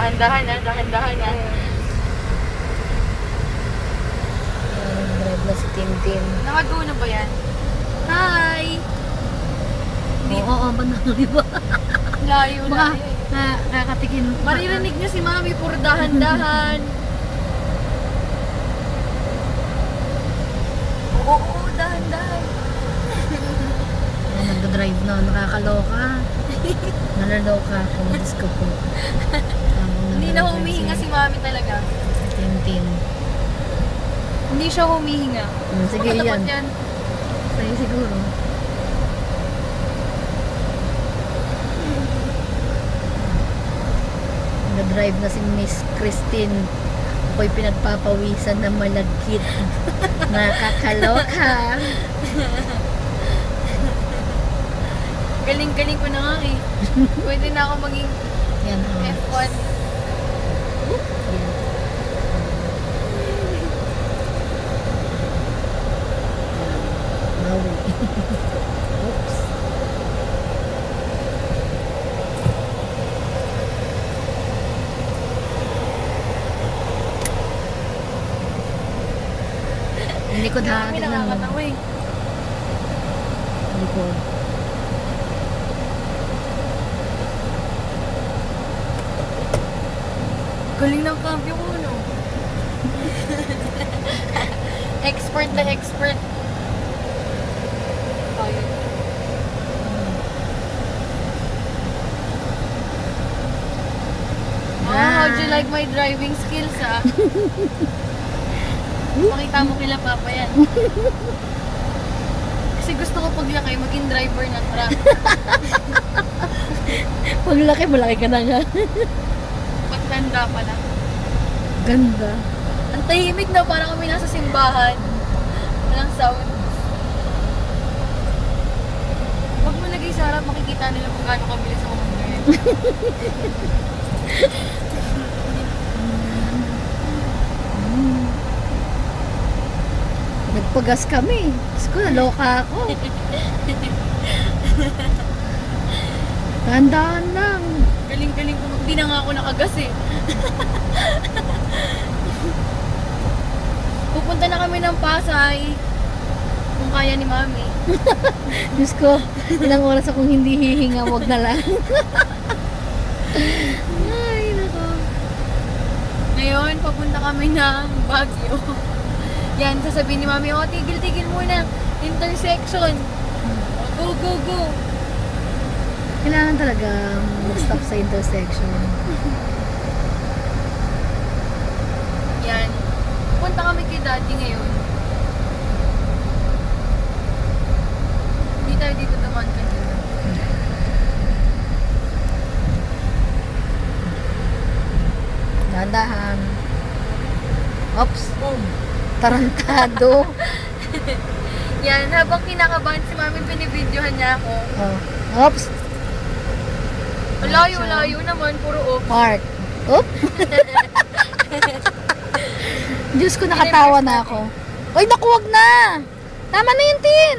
Dahan-dahan na, dahan-dahan na. Drive na si Tintin. Nakatuno ba yan? Hi! Oo, banalo, di ba? Layo na. Nakatikin. Maririnig niyo si Mami, puro dahan-dahan. Oo, dahan-dahan. Nagda-drive na, nakakaloka. Nalaloka ako, Diyos ko po. Hindi na humihinga si Mami talaga. Tintin. Hindi siya humihinga. Sige, yan. Sa'yo siguro. Nag-drive na si Miss Christine. Ako'y pinagpapawisan na malagkit. Nakakaloka. Galing-galing ko na nga eh. Pwede na ako maging Yan. F1. Yan. Maui. Oops. Likod ha, Kami tignan mo. nakakatawa eh. Likod. Galing ng cambio ko, no? Expert na expert. Ayun. Oh, how'd you like my driving skills, ah? Makita mo kila Papa yan. Kasi gusto ko paglaki, maging driver ng truck. Paglaki, malaki ka na nga. Pagtanda pala. Ganda. Ang tahimik na, parang kami nasa simbahan. Walang sound. Huwag mo lagay sa harap, makikita nila kung gaano kabilis ako mag-drive. Nagpagas kami. Diyos ko, naloka ako. Tandaan lang. Galing-galing ko. Hindi na nga ako nakagas eh. Pupunta na kami ng Pasay. Kung kaya ni Mami. Diyos ko, ilang oras akong hindi hihinga, wag na lang. Ay, nako. Ngayon, papunta kami ng Baguio. Yan, sasabihin ni Mami, oh, tigil-tigil muna. Intersection. Go, go, go. Kailangan talaga mag-stop sa intersection. Yan. Punta kami kay Daddy ngayon. Hindi tayo dito naman kanina. Dahan-dahan. Oops. Boom. Tarantado. Yan, habang kinakabahan si Mami, binibidyohan niya ako. Oh. Oops. Layo-layo naman, puro off. Park. Oop. Diyos ko, nakatawa na ako. Uy, naku, wag na. Tama na yung tin.